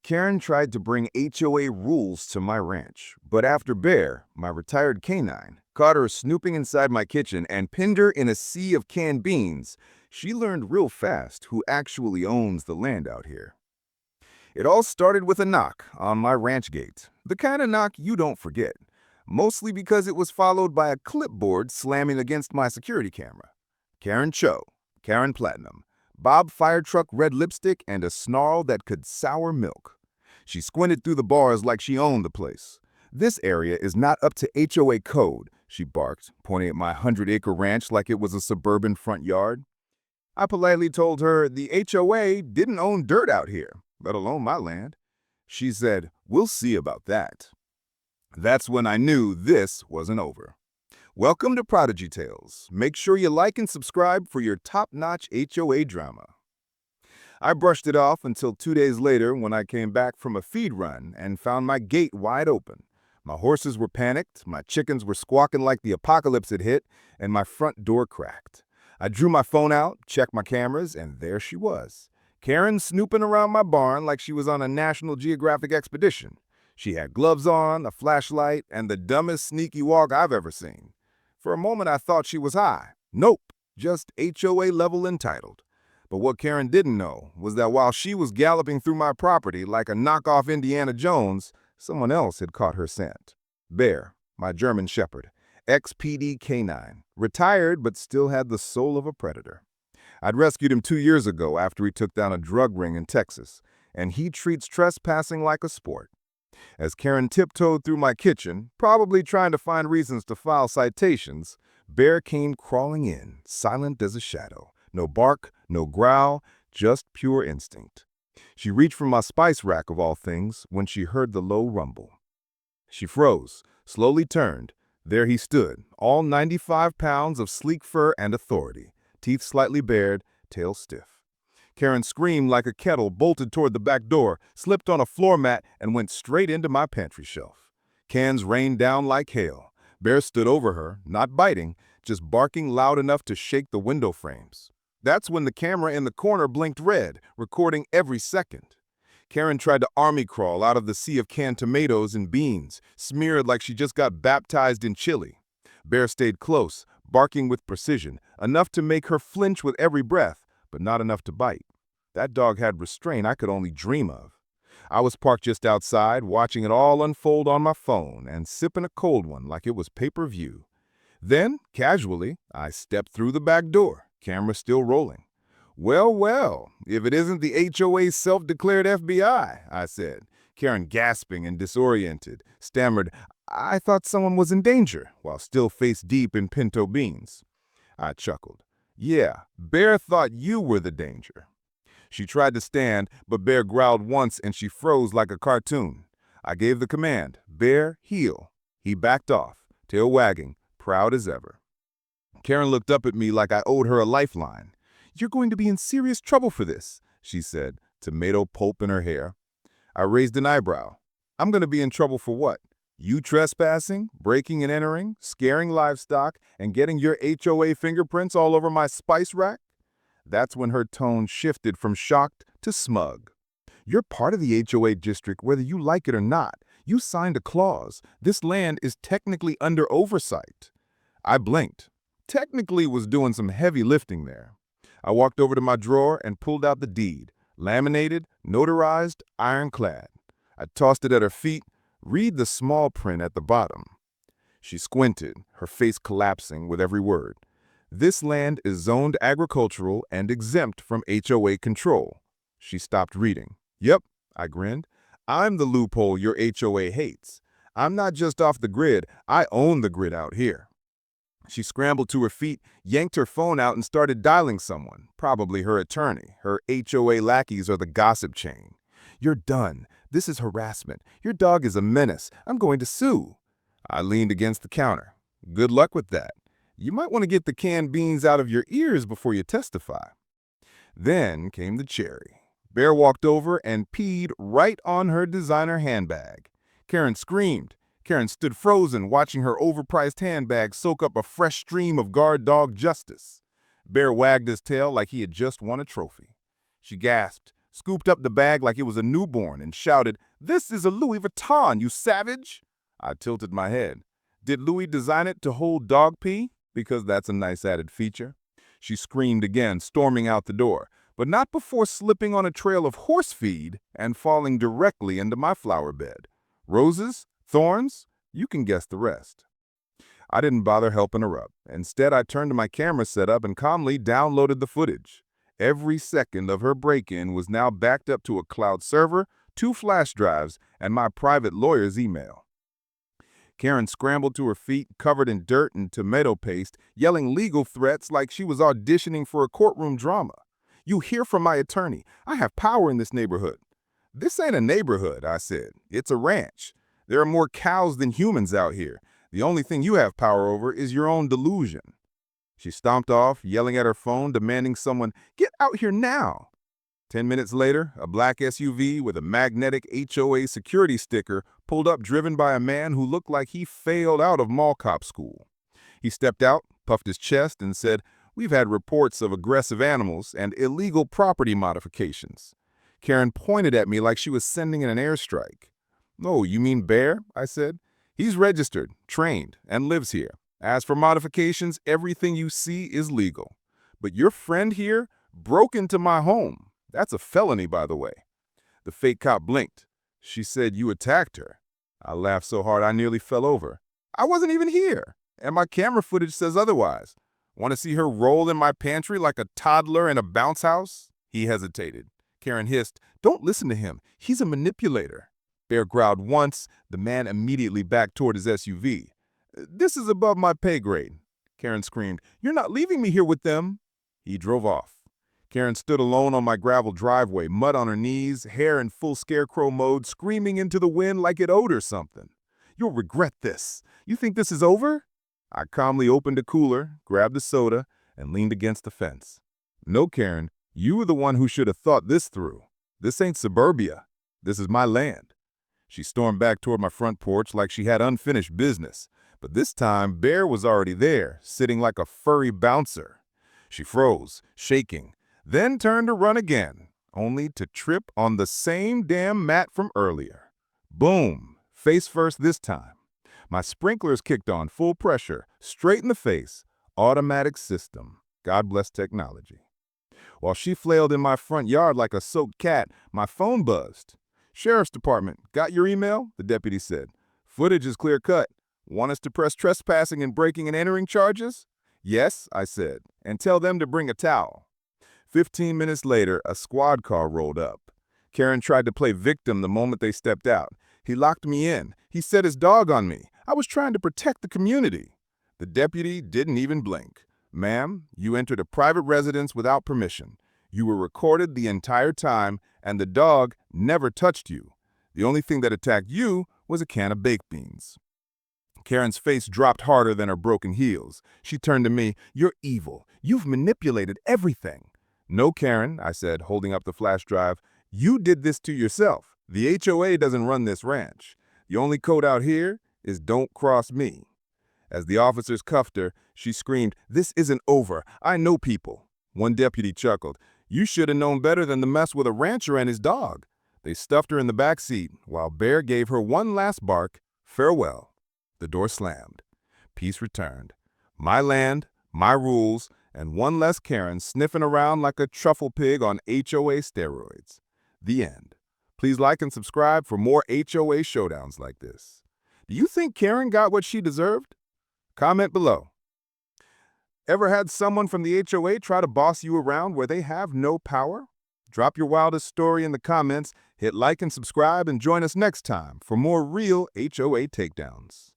Karen tried to bring HOA rules to my ranch, but after Bear, my retired canine, caught her snooping inside my kitchen and pinned her in a sea of canned beans, she learned real fast who actually owns the land out here. It all started with a knock on my ranch gate, the kind of knock you don't forget, mostly because it was followed by a clipboard slamming against my security camera. Karen Cho, Karen Platinum, Bob Firetruck red lipstick, and a snarl that could sour milk. She squinted through the bars like she owned the place. "This area is not up to HOA code," she barked, pointing at my 100-acre ranch like it was a suburban front yard. I politely told her the HOA didn't own dirt out here, let alone my land. She said, "We'll see about that." That's when I knew this wasn't over. Welcome to Prodigy Tales. Make sure you like and subscribe for your top-notch HOA drama. I brushed it off until 2 days later when I came back from a feed run and found my gate wide open. My horses were panicked, my chickens were squawking like the apocalypse had hit, and my front door cracked. I drew my phone out, checked my cameras, and there she was. Karen snooping around my barn like she was on a National Geographic expedition. She had gloves on, a flashlight, and the dumbest sneaky walk I've ever seen. For a moment, I thought she was high. Nope, just HOA level entitled. But what Karen didn't know was that while she was galloping through my property like a knockoff Indiana Jones, someone else had caught her scent. Bear, my German Shepherd, ex-PD canine, retired but still had the soul of a predator. I'd rescued him 2 years ago after he took down a drug ring in Texas, and he treats trespassing like a sport. As Karen tiptoed through my kitchen, probably trying to find reasons to file citations, Bear came crawling in, silent as a shadow. No bark, no growl, just pure instinct. She reached for my spice rack of all things when she heard the low rumble. She froze, slowly turned. There he stood, all 95 pounds of sleek fur and authority, teeth slightly bared, tail stiff. Karen screamed like a kettle, bolted toward the back door, slipped on a floor mat, and went straight into my pantry shelf. Cans rained down like hail. Bear stood over her, not biting, just barking loud enough to shake the window frames. That's when the camera in the corner blinked red, recording every second. Karen tried to army crawl out of the sea of canned tomatoes and beans, smeared like she just got baptized in chili. Bear stayed close, barking with precision, enough to make her flinch with every breath, but not enough to bite. That dog had restraint I could only dream of. I was parked just outside, watching it all unfold on my phone and sipping a cold one like it was pay-per-view. Then, casually, I stepped through the back door, camera still rolling. "Well, well, if it isn't the HOA's self-declared FBI," I said. Karen, gasping and disoriented, stammered, "I thought someone was in danger," while still face-deep in pinto beans. I chuckled. "Yeah, Bear thought you were the danger." She tried to stand, but Bear growled once and she froze like a cartoon. I gave the command, "Bear, heel." He backed off, tail wagging, proud as ever. Karen looked up at me like I owed her a lifeline. "You're going to be in serious trouble for this," she said, tomato pulp in her hair. I raised an eyebrow. "I'm going to be in trouble for what? You trespassing, breaking and entering, scaring livestock, and getting your HOA fingerprints all over my spice rack?" That's when her tone shifted from shocked to smug. "You're part of the HOA district whether you like it or not. You signed a clause. This land is technically under oversight." I blinked. Technically was doing some heavy lifting there. I walked over to my drawer and pulled out the deed, laminated, notarized, ironclad. I tossed it at her feet. "Read the small print at the bottom." She squinted, her face collapsing with every word. "This land is zoned agricultural and exempt from HOA control." She stopped reading. "Yep," I grinned. "I'm the loophole your HOA hates. I'm not just off the grid, I own the grid out here." She scrambled to her feet, yanked her phone out, and started dialing someone, probably her attorney. Her HOA lackeys are the gossip chain. "You're done. This is harassment. Your dog is a menace. I'm going to sue." I leaned against the counter. "Good luck with that. You might want to get the canned beans out of your ears before you testify." Then came the cherry. Bear walked over and peed right on her designer handbag. Karen screamed. Karen stood frozen, watching her overpriced handbag soak up a fresh stream of guard dog justice. Bear wagged his tail like he had just won a trophy. She gasped, scooped up the bag like it was a newborn, and shouted, "This is a Louis Vuitton, you savage!" I tilted my head. Did Louis design it to hold dog pee? Because that's a nice added feature. She screamed again, storming out the door, but not before slipping on a trail of horse feed and falling directly into my flower bed. Roses? Thorns? You can guess the rest. I didn't bother helping her up. Instead, I turned to my camera setup and calmly downloaded the footage. Every second of her break-in was now backed up to a cloud server, 2 flash drives, and my private lawyer's email. Karen scrambled to her feet, covered in dirt and tomato paste, yelling legal threats like she was auditioning for a courtroom drama. "You hear from my attorney. I have power in this neighborhood." "This ain't a neighborhood," I said. "It's a ranch. There are more cows than humans out here. The only thing you have power over is your own delusion." She stomped off, yelling at her phone, demanding someone get out here now. 10 minutes later, a black SUV with a magnetic HOA security sticker pulled up, driven by a man who looked like he failed out of mall cop school. He stepped out, puffed his chest, and said, "We've had reports of aggressive animals and illegal property modifications." Karen pointed at me like she was sending in an airstrike. "Oh, you mean Bear?" I said. "He's registered, trained, and lives here. As for modifications, everything you see is legal. But your friend here broke into my home. That's a felony, by the way." The fake cop blinked. "She said you attacked her." I laughed so hard I nearly fell over. "I wasn't even here, and my camera footage says otherwise. Want to see her roll in my pantry like a toddler in a bounce house?" He hesitated. Karen hissed, "Don't listen to him. He's a manipulator." Bear growled once. The man immediately backed toward his SUV. "This is above my pay grade." Karen screamed, "You're not leaving me here with them." He drove off. Karen stood alone on my gravel driveway, mud on her knees, hair in full scarecrow mode, screaming into the wind like it owed her something. "You'll regret this. You think this is over?" I calmly opened a cooler, grabbed a soda, and leaned against the fence. "No, Karen, you were the one who should have thought this through. This ain't suburbia. This is my land." She stormed back toward my front porch like she had unfinished business. But this time, Bear was already there, sitting like a furry bouncer. She froze, shaking, then turned to run again, only to trip on the same damn mat from earlier. Boom, face first this time. My sprinklers kicked on full pressure, straight in the face, automatic system. God bless technology. While she flailed in my front yard like a soaked cat, my phone buzzed. "Sheriff's Department, got your email?" the deputy said. "Footage is clear-cut. Want us to press trespassing and breaking and entering charges?" "Yes," I said, "and tell them to bring a towel." 15 minutes later, a squad car rolled up. Karen tried to play victim the moment they stepped out. "He locked me in. He set his dog on me. I was trying to protect the community." The deputy didn't even blink. "Ma'am, you entered a private residence without permission. You were recorded the entire time, and the dog never touched you. The only thing that attacked you was a can of baked beans." Karen's face dropped harder than her broken heels. She turned to me. "You're evil. You've manipulated everything." "No, Karen," I said, holding up the flash drive. "You did this to yourself. The HOA doesn't run this ranch. The only code out here is don't cross me." As the officers cuffed her, she screamed, "This isn't over. I know people." One deputy chuckled. "You should have known better than to mess with a rancher and his dog." They stuffed her in the back seat, while Bear gave her one last bark. Farewell. The door slammed. Peace returned. My land, my rules, and one less Karen sniffing around like a truffle pig on HOA steroids. The end. Please like and subscribe for more HOA showdowns like this. Do you think Karen got what she deserved? Comment below. Ever had someone from the HOA try to boss you around where they have no power? Drop your wildest story in the comments, hit like and subscribe, and join us next time for more real HOA takedowns.